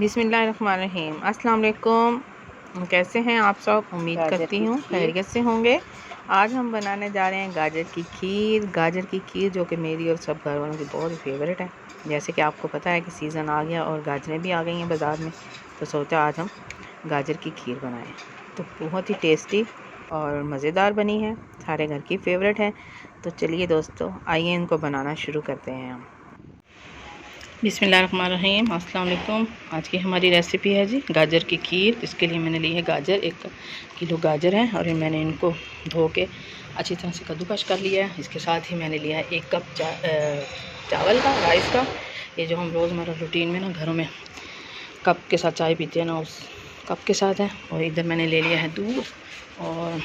बिस्मिल्लाहिर्रहमानिर्रहीम। अस्सलाम वालेकुम। कैसे हैं आप सब? उम्मीद करती हूँ खैरियत से होंगे। आज हम बनाने जा रहे हैं गाजर की खीर। गाजर की खीर जो कि मेरी और सब घर वालों की बहुत ही फेवरेट है। जैसे कि आपको पता है कि सीज़न आ गया और गाजरें भी आ गई हैं बाज़ार में, तो सोचा आज हम गाजर की खीर बनाएं। तो बहुत ही टेस्टी और मज़ेदार बनी है, सारे घर की फेवरेट है। तो चलिए दोस्तों, आइए इनको बनाना शुरू करते हैं हम। बिस्मिल्लाहिर्रहमानिर्रहीम। अस्सलाम वालेकुम। आज की हमारी रेसिपी है जी गाजर की खीर। इसके लिए मैंने ली है गाजर, 1 किलो गाजर है और मैंने इनको धो के अच्छी तरह से कद्दूकश कर लिया है। इसके साथ ही मैंने लिया है 1 कप चावल का, राइस का। ये जो हम रोज़मर्रा रूटीन में ना घरों में कप के साथ चाय पीते हैं ना, उस कप के साथ है। और इधर मैंने ले लिया है दूध, और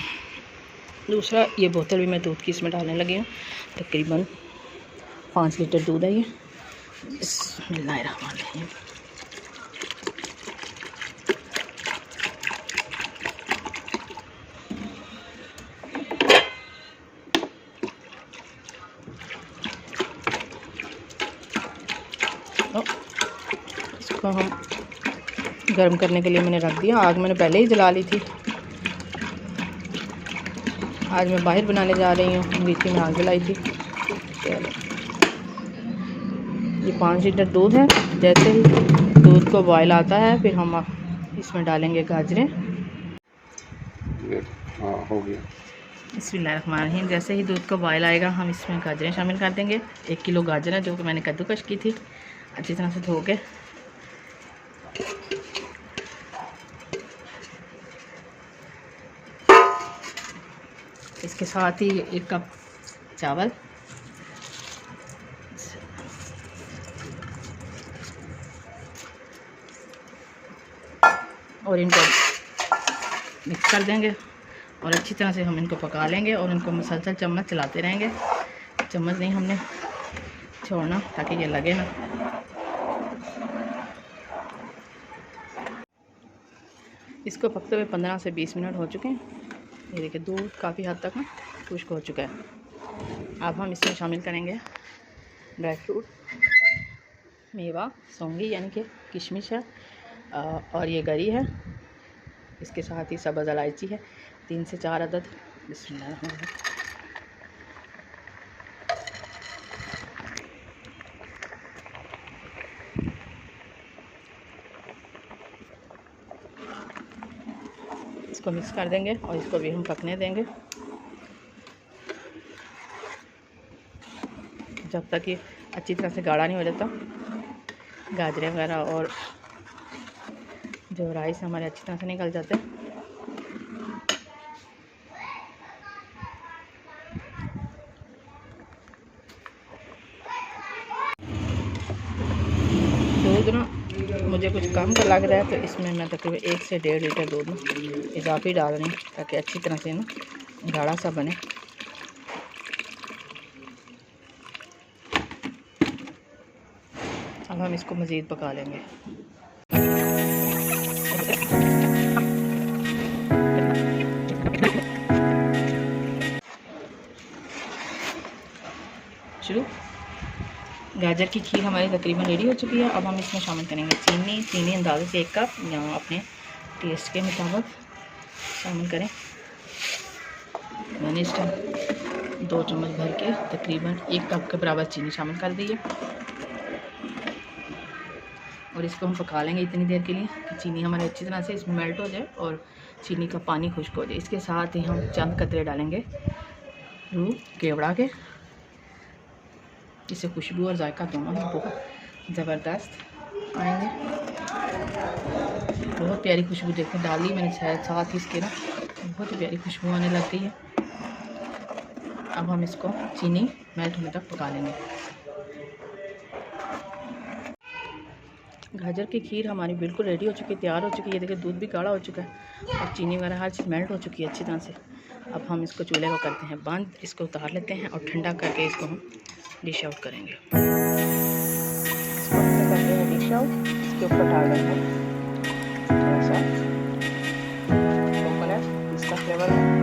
दूसरा ये बोतल भी मैं दूध की इसमें डालने लगी हूँ। तकरीबन 5 लीटर दूध है ये। बिस्मिल्लाहिर्रहमानिर्रहीम। तो इसको हम गर्म करने के लिए मैंने रख दिया। आग मैंने पहले ही जला ली थी। आज मैं बाहर बनाने जा रही हूँ, बीच में आग जलाई थी। ये 5 लीटर दूध है। जैसे ही दूध को बॉयल आता है, फिर हम इसमें डालेंगे गाजरें। हो गया। बिस्मिल्लाहिर्रहमानिर्रहीम। जैसे ही दूध को बॉयल आएगा, हम इसमें गाजरें शामिल कर देंगे। 1 किलो गाजर है जो कि मैंने कद्दूकश की थी अच्छी तरह से धो के। इसके साथ ही 1 कप चावल, और इनको मिक्स कर देंगे और अच्छी तरह से हम इनको पका लेंगे। और इनको मुसलसल चम्मच चलाते रहेंगे। चम्मच नहीं हमने छोड़ना ताकि ये लगे ना। इसको पकते हुए 15 से 20 मिनट हो चुके हैं। ये देखिए दूध काफ़ी हद तक ना खुश्क हो चुका है। अब हम इसमें शामिल करेंगे ड्राई फ्रूट, मेवा, सौंगी यानी कि किशमिश है, और ये गरी है। इसके साथ ही सब्ज़ इलायची है, 3 से 4 अदद। बिस्मिल्लाह। इसको मिक्स कर देंगे और इसको भी हम पकने देंगे जब तक ये अच्छी तरह से गाढ़ा नहीं हो जाता। गाजरें वगैरह और जो राइस हमारे अच्छी तरह से निकल जाते हैं। दूध ना मुझे कुछ कम का लग रहा है, तो इसमें मैं तकरीबन 1 से 1.5 लीटर दूध ना इजाफी डाल रही हूँ ताकि अच्छी तरह से ना गाढ़ा सा बने। अब हम इसको मज़ीद पका लेंगे। शुरू। गाजर की खीर हमारी तकरीबन रेडी हो चुकी है। अब हम इसमें शामिल करेंगे चीनी अंदाज़े से 1 कप या अपने टेस्ट के मुताबिक शामिल करें। मैंने इस टाइम 2 चम्मच भर के तकरीबन 1 कप के बराबर चीनी शामिल कर दी है। और इसको हम पका लेंगे इतनी देर के लिए कि चीनी हमारी अच्छी तरह से इसमें मेल्ट हो जाए और चीनी का पानी खुश्क हो जाए। इसके साथ ही हम चंद कतरे डालेंगे रूह केवड़ा के। इससे खुशबू और जायका दोनों ही बहुत ज़बरदस्त आएंगे। बहुत प्यारी खुशबू देखें डाली मैंने शायद साथ ही इसके ना बहुत ही प्यारी खुशबू आने लग गई है। अब हम इसको चीनी मेल्ट होने तक पका लेंगे। गाजर की खीर हमारी बिल्कुल रेडी हो चुकी है, तैयार हो चुकी है। ये देखिए दूध भी गाढ़ा हो चुका है और चीनी वगैरह हर चीज़ मेल्ट हो चुकी है अच्छी तरह से। अब हम इसको चूल्हे को करते हैं बंद, इसको उतार लेते हैं और ठंडा करके इसको हम डिश आउट करेंगे। इसको हमने कर लिया है डिश आउट। इसके ऊपर डाल देंगे थोड़ा सा कोकोनट, इसका फ्लेवर है।